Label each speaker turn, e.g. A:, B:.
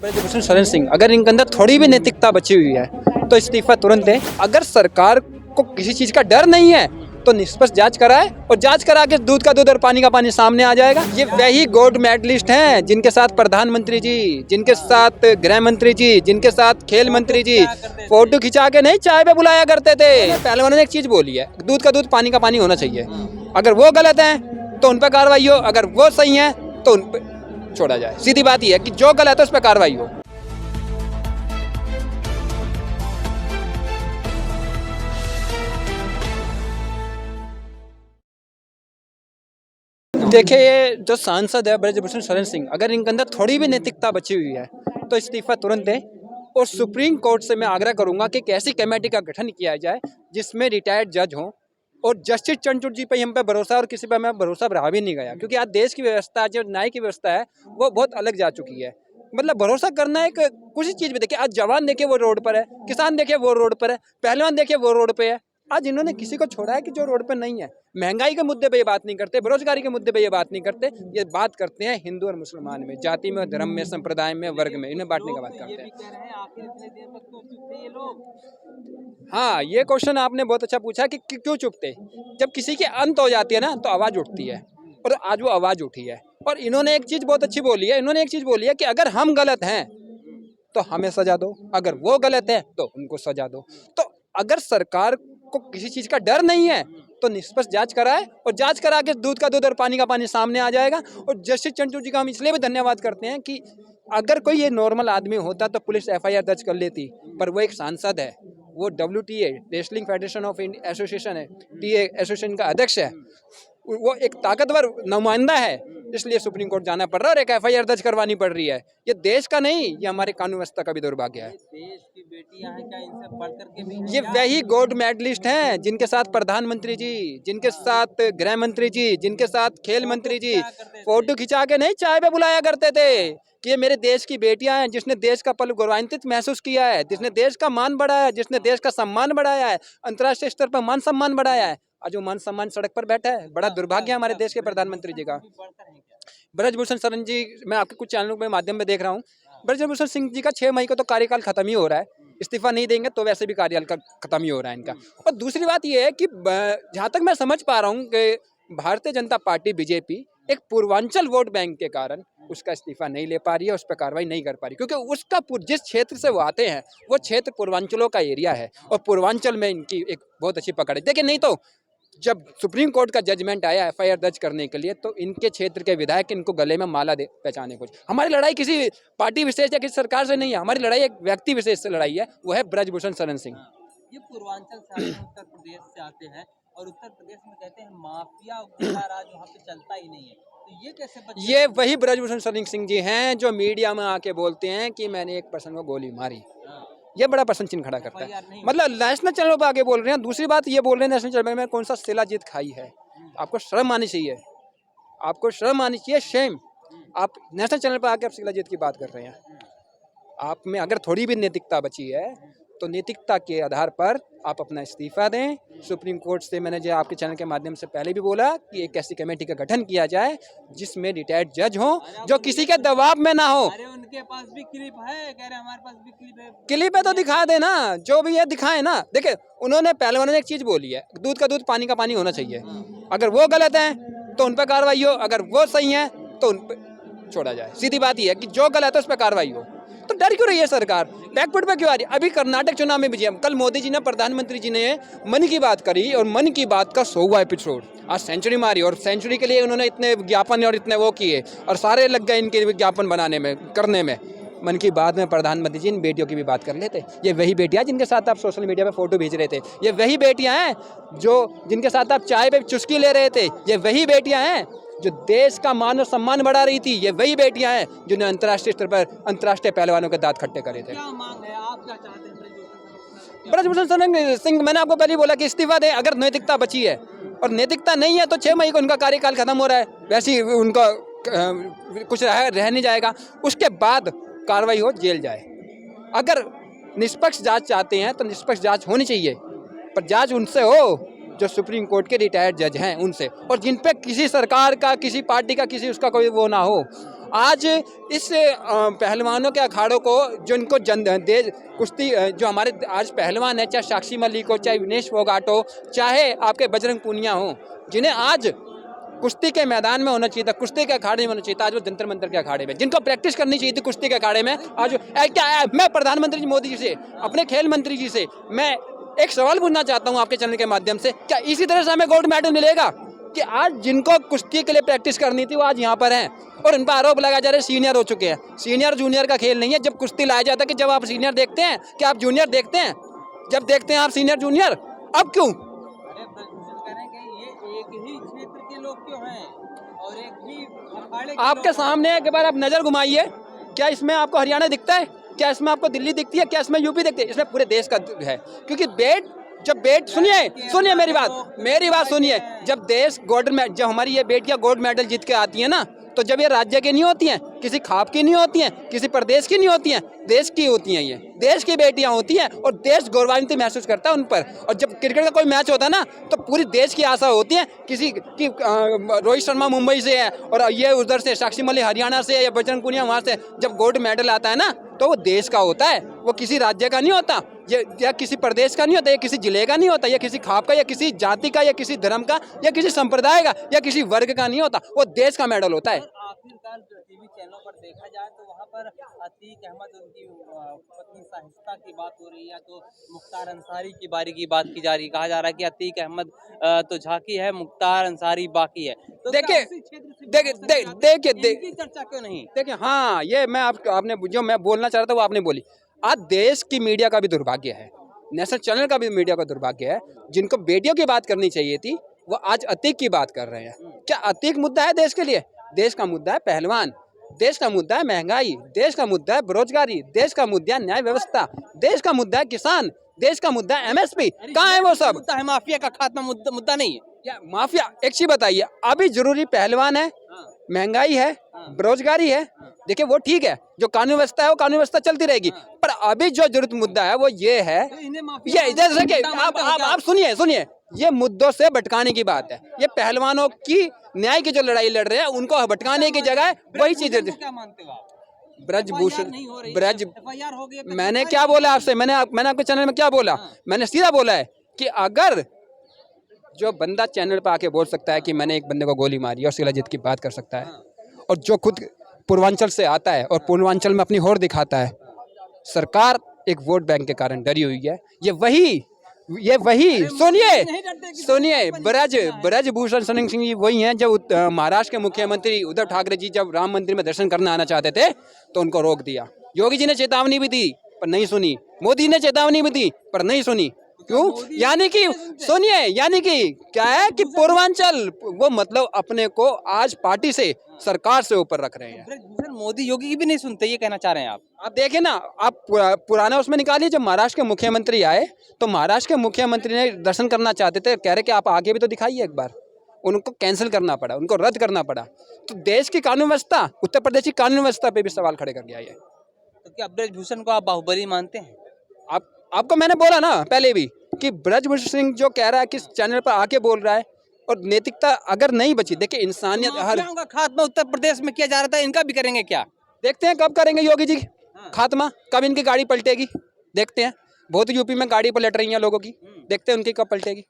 A: ब्रजभूषण शरण सिंह, अगर इनके अंदर थोड़ी भी नैतिकता बची हुई है तो इस्तीफा तुरंत दें। अगर सरकार को किसी चीज का डर नहीं है तो निष्पक्ष जांच कराए, और जांच करा के दूध का दूध और पानी का पानी सामने आ जाएगा। ये वही गोल्ड मेडलिस्ट हैं जिनके साथ प्रधानमंत्री जी, जिनके साथ गृह मंत्री जी, जिनके साथ खेल मंत्री जी फोटो खिंचा के नहीं चाय पे बुलाया करते थे। पहले उन्होंने एक चीज बोली है, दूध का दूध पानी का पानी होना चाहिए। अगर वो गलत है तो उन पर कार्रवाई हो, अगर वो सही है तो उन पर छोड़ा जाए। सीधी बात यह है कि जो गलत है उस पर कार्रवाई हो। देखिए, ये जो सांसद है ब्रजभूषण शरण सिंह, अगर इनके अंदर थोड़ी भी नैतिकता बची हुई है तो इस्तीफा तुरंत दें। और सुप्रीम कोर्ट से मैं आग्रह करूंगा कि एक ऐसी कमेटी का गठन किया जाए जिसमें रिटायर्ड जज हों। और जस्टिस चंद्रचूड़ जी पे हम पे भरोसा, और किसी पे हमें भरोसा रहा भी नहीं गया, क्योंकि आज देश की व्यवस्था, जो न्याय की व्यवस्था है, वो बहुत अलग जा चुकी है। मतलब भरोसा करना एक कुछ चीज भी, देखिए आज जवान देखिए वो रोड पर है, किसान देखिए वो रोड पर है, पहलवान देखिए वो रोड पे है। आज इन्होंने किसी को छोड़ा है कि जो रोड पर नहीं है। महंगाई के मुद्दे पे ये बात नहीं करते, बेरोजगारी के मुद्दे पे ये बात नहीं करते, ये बात करते हैं हिंदू और मुसलमान में, जाति में, धर्म में, संप्रदाय में, वर्ग में, इन्हें बांटने का बात करते हैं। हाँ, ये क्वेश्चन आपने बहुत अच्छा पूछा कि क्यों चुप थे। जब किसी की अंत हो जाती है ना तो आवाज उठती है, और आज वो आवाज उठी है। और इन्होंने एक चीज बहुत अच्छी बोली है, इन्होंने एक चीज बोली है कि अगर हम गलत हैं तो हमें सजा दो, अगर वो गलत है तो उनको सजा दो। तो अगर सरकार को किसी चीज का डर नहीं है तो निष्पक्ष जांच कराए, और जांच करा के दूध का दूध और पानी का पानी सामने आ जाएगा। और जस्टिस चंद्रचूड़ जी का हम इसलिए भी धन्यवाद करते हैं कि अगर कोई ये नॉर्मल आदमी होता तो पुलिस एफआईआर दर्ज कर लेती, पर वो एक सांसद है, वो WTA wrestling federation of association है, टीए एसोसिएशन का अध्यक्ष है, वो एक ताकतवर नुमाइंदा है, इसलिए सुप्रीम कोर्ट जाना पड़ रहा है और एक एफआईआर दर्ज करवानी पड़ रही है। ये देश का नहीं, ये हमारे कानून व्यवस्था का भी दुर्भाग्य है।
B: देश की बेटियां हैं, क्या इनसे बढ़कर के भी
A: ये वही गोल्ड मेडलिस्ट हैं जिनके साथ प्रधानमंत्री जी, जिनके साथ गृह मंत्री जी, जिनके साथ खेल मंत्री जी फोटो खिंचा के नहीं चाय पे बुलाया करते थे कि ये मेरे देश की बेटियां हैं, जिसने देश का पल गौरवान्वित महसूस किया है, जिसने देश का मान बढ़ाया है, जिसने देश का सम्मान बढ़ाया है, अंतर्राष्ट्रीय स्तर पर मान सम्मान बढ़ाया है। आज वो मान सम्मान सड़क पर बैठा है। बड़ा दुर्भाग्य है हमारे देश के प्रधानमंत्री जी का। ब्रजभूषण शरण जी, मैं आपके कुछ चैनलों के माध्यम में देख रहा हूँ, ब्रजभूषण सिंह जी का 6 मई को तो कार्यकाल खत्म ही हो रहा है। इस्तीफा नहीं देंगे तो वैसे भी कार्यकाल का खत्म ही हो रहा है इनका। और दूसरी बात ये है कि जहाँ तक मैं समझ पा रहा हूँ कि भारतीय जनता पार्टी बीजेपी एक पूर्वांचल वोट बैंक के कारण उसका इस्तीफा नहीं ले पा रही है, उस पर कार्रवाई नहीं कर पा रही, क्योंकि उसका जिस क्षेत्र से वो आते हैं वो क्षेत्र पूर्वांचलों का एरिया है, और पूर्वांचल में इनकी एक बहुत अच्छी पकड़ है। देखिए, नहीं तो जब सुप्रीम कोर्ट का जजमेंट आया एफआईआर दर्ज करने के लिए, तो इनके क्षेत्र के विधायक इनको गले में माला दे पहचाने कुछ। हमारी लड़ाई किसी पार्टी विशेष या किसी सरकार से नहीं है, हमारी लड़ाई एक व्यक्ति विशेष से लड़ाई है, वो है ब्रजभूषण शरण सिंह।
B: ये पूर्वांचल से आते हैं, उत्तर प्रदेश से आते हैं, और उत्तर प्रदेश में कहते हैं माफिया गुंडा राज वहाँ पे चलता ही नहीं है, तो ये कैसे बचे?
A: ये वही ब्रजभूषण शरण सिंह जी हैं जो मीडिया में आके बोलते हैं कि मैंने एक पर्सन को गोली मारी। ये बड़ा प्रश्न चिन्ह खड़ा करता है। मतलब नेशनल चैनलों पर आगे बोल रहे हैं। दूसरी बात ये बोल रहे हैं नेशनल चैनल में कौन सा शिलाजीत खाई है। आपको शर्म आनी चाहिए, आपको शर्म आनी चाहिए, शेम। आप नेशनल चैनल पर आके आप शिलाजीत की बात कर रहे हैं। आप में अगर थोड़ी भी नैतिकता बची है तो नैतिकता के आधार पर आप अपना इस्तीफा दें। सुप्रीम कोर्ट से मैंने जो आपके चैनल के माध्यम से पहले भी बोला कि एक ऐसी कमेटी का गठन किया जाए जिसमें रिटायर्ड जज हो, जो किसी के दबाव में ना हो।
B: अरे उनके पास भी क्लिप है, कह रहे हमारे पास भी क्लिप है।
A: क्लिप है तो दिखा देना, जो भी है दिखाए ना। देखिए, उन्होंने पहले उन्होंने एक चीज बोली है, दूध का दूध पानी का पानी होना चाहिए। अगर वो गलत है तो उन पर कार्रवाई हो, अगर वो सही है तो उन पर छोड़ा जाए। सीधी बात यह है कि जो गलत है उस पर कार्रवाई हो। तो डर क्यों रही है सरकार, बैकफुट पे क्यों आ रही है? अभी कर्नाटक चुनाव में भी कल मोदी जी ने, प्रधानमंत्री जी ने मन की बात करी, और मन की बात का 100वां एपिसोड आज सेंचुरी मारी, और सेंचुरी के लिए उन्होंने इतने विज्ञापन और इतने वो किए, और सारे लग गए इनके विज्ञापन बनाने में, करने में। मन की बात में प्रधानमंत्री जी इन बेटियों की भी बात कर लेते। ये वही बेटियां जिनके साथ आप सोशल मीडिया पे फोटो भेज रहे थे, ये वही बेटियां हैं जो जिनके साथ आप चाय पे चुस्की ले रहे थे, ये वही बेटियां हैं जो देश का मान और सम्मान बढ़ा रही थी, ये वही बेटियां हैं जिन्होंने अंतर्राष्ट्रीय स्तर पर अंतर्राष्ट्रीय पहलवानों के दांत खट्टे करे थे।
B: क्या मांग है, आप क्या चाहते हैं?
A: ब्रजभूषण शरण सिंह, मैंने आपको पहले बोला कि इस्तीफा दें अगर नैतिकता बची है, और नैतिकता नहीं है तो 6 मई को उनका कार्यकाल खत्म हो रहा है, वैसे ही उनका कुछ रह नहीं जाएगा। उसके बाद कार्रवाई हो, जेल जाए। अगर निष्पक्ष जांच चाहते हैं तो निष्पक्ष जांच होनी चाहिए, पर जांच उनसे हो जो सुप्रीम कोर्ट के रिटायर्ड जज हैं, उनसे, और जिन पे किसी सरकार का, किसी पार्टी का, किसी उसका कोई वो ना हो। आज इस पहलवानों के अखाड़ों को जिनको कुश्ती जो हमारे आज पहलवान है, चाहे साक्षी मलिक हो, चाहे विनेश फोगाट हो, चाहे आपके बजरंग पूनिया हो, जिन्हें आज कुश्ती के मैदान में होना चाहिए था, कुश्ती के अखाड़े में होना चाहिए था, आज वो जंतर मंतर के अखाड़े में, जिनको प्रैक्टिस करनी चाहिए थी कुश्ती के अखाड़े में, आज मैं प्रधानमंत्री जी मोदी जी से, अपने खेल मंत्री जी से मैं एक सवाल पूछना चाहता हूं आपके चैनल के माध्यम से, क्या इसी तरह से हमें गोल्ड मेडल मिलेगा कि आज जिनको कुश्ती के लिए प्रैक्टिस करनी थी वो आज यहाँ पर हैं और इन पर आरोप लगाया जा रहा है सीनियर हो चुके हैं। सीनियर जूनियर का खेल नहीं है। जब कुश्ती लाया जाता है कि जब आप सीनियर देखते हैं, क्या आप जूनियर देखते हैं? जब देखते हैं आप सीनियर जूनियर, अब क्यों?
B: अरे ब्रजभूषण कह रहे हैं कि ये एक ही क्षेत्र के लोग क्यों हैं और एक ही अखाड़े के
A: आपके
B: लोग
A: सामने एक बार आप नजर घुमाइए, क्या इसमें आपको हरियाणा दिखता है? क्या इसमें आपको दिल्ली दिखती है? क्या इसमें यूपी दिखती है? इसमें पूरे देश का है, क्योंकि जब सुनिए मेरी बात सुनिए, जब हमारी ये बेटियां गोल्ड मेडल जीत के आती हैं ना, तो जब ये राज्य की नहीं होती हैं, किसी खाप की नहीं होती हैं, किसी प्रदेश की नहीं होती हैं, देश की होती हैं, ये देश की बेटियां होती हैं और देश गौरवान्वित महसूस करता है उन पर। और जब क्रिकेट का कोई मैच होता है ना, तो पूरी देश की आशा होती है किसी की, रोहित शर्मा मुंबई से है और ये उधर से साक्षी मलिक हरियाणा से या बजरंग पूनिया वहाँ से, जब गोल्ड मेडल आता है ना, तो वो देश का होता है, वो किसी राज्य का नहीं होता, या किसी प्रदेश का नहीं होता, या किसी जिले का नहीं होता, या किसी खाप का, या किसी जाति का, या किसी धर्म का, या किसी संप्रदाय का, या किसी वर्ग का नहीं होता, वो देश का मेडल होता है।
B: आखिरकार टीवी चैनलों पर देखा जाए तो वहाँ पर अतीक अहमद, उनकी पत्नी साहिस्ता की बात हो रही है, तो मुख्तार अंसारी की बारी की बात की जा रही है, कहा जा रहा है कि अतीक अहमद तो झांकी है, मुख्तार अंसारी बाकी है। तो
A: देखिए
B: चर्चा क्यों नहीं?
A: देखिए, हाँ, ये मैं आपने जो मैं बोलना चाह रहा था वो आपने बोली। आज देश की मीडिया का भी दुर्भाग्य है, नेशनल चैनल का भी मीडिया का दुर्भाग्य है, जिनको बेटियों की बात करनी चाहिए थी वो आज अतीक की बात कर रहे हैं। क्या अतीक मुद्दा है देश के लिए? देश का मुद्दा है पहलवान, देश का मुद्दा है महंगाई, देश का मुद्दा है बेरोजगारी, देश का मुद्दा है न्याय व्यवस्था, देश का मुद्दा है किसान, देश का मुद्दा है MSP। कहाँ है वो सब?
B: मुद्दा है माफिया का खात्मा, मुद्दा नहीं है।
A: या माफिया, एक चीज बताइए, अभी जरूरी पहलवान है, महंगाई है, बेरोजगारी है, देखिए वो ठीक है, जो कानून व्यवस्था है वो कानून व्यवस्था चलती रहेगी, पर अभी जो जरूरत मुद्दा है वो ये है, ये जैसे कि आप सुनिए, ये मुद्दों से भटकाने की बात है। ये पहलवानों की न्याय की जो लड़ाई लड़ रहे हैं उनको भटकाने की जगह वही चीज।
B: क्या मानते हो आप?
A: ब्रजभूषण
B: FIR हो गई,
A: मैंने क्या बोला आपसे? मैंने आपके चैनल में क्या बोला? मैंने सीधा बोला है कि अगर जो बंदा चैनल पर आके बोल सकता है कि मैंने एक बंदे को गोली मारी और शिलाजीत की बात कर सकता है, और जो खुद पूर्वांचल से आता है और पूर्वांचल में अपनी होड़ दिखाता है, सरकार एक वोट बैंक के कारण डरी हुई है। ये वही सुनिए ब्रजभूषण शरण सिंह जी वही हैं जब महाराष्ट्र के मुख्यमंत्री उद्धव ठाकरे जी जब राम मंदिर में दर्शन करने आना चाहते थे तो उनको रोक दिया। योगी जी ने चेतावनी भी दी पर नहीं सुनी, मोदी ने चेतावनी भी दी पर नहीं सुनी। क्यों? यानी कि क्या है कि पूर्वांचल वो मतलब अपने को आज पार्टी से, सरकार से ऊपर रख रहे हैं।
B: मोदी योगी की भी नहीं सुनते, ये कहना चाह रहे हैं आप?
A: आप देखें ना, आप पुराना उसमें निकालिए, जब महाराष्ट्र के मुख्यमंत्री आए तो महाराष्ट्र के मुख्यमंत्री ने दर्शन करना चाहते थे, कह रहे कि आप आगे भी तो दिखाइए एक बार, उनको कैंसिल करना पड़ा, उनको रद्द करना पड़ा। तो देश की कानून व्यवस्था, उत्तर प्रदेश की कानून व्यवस्था पे भी सवाल खड़े कर गया ये।
B: तो क्या ब्रजभूषण को आप बाहुबली मानते हैं?
A: आपको मैंने बोला ना पहले भी कि ब्रजभूषण सिंह जो कह रहा है कि चैनल पर आके बोल रहा है और नैतिकता अगर नहीं बची, देखिए इंसानियत हर
B: माफियाओं का खात्मा उत्तर प्रदेश में किया जा रहा था, इनका भी करेंगे क्या?
A: देखते हैं कब करेंगे योगी जी खात्मा, कब इनकी गाड़ी पलटेगी, देखते हैं। बहुत यूपी में गाड़ी पलट रही है लोगों की, देखते हैं उनकी कब पलटेगी।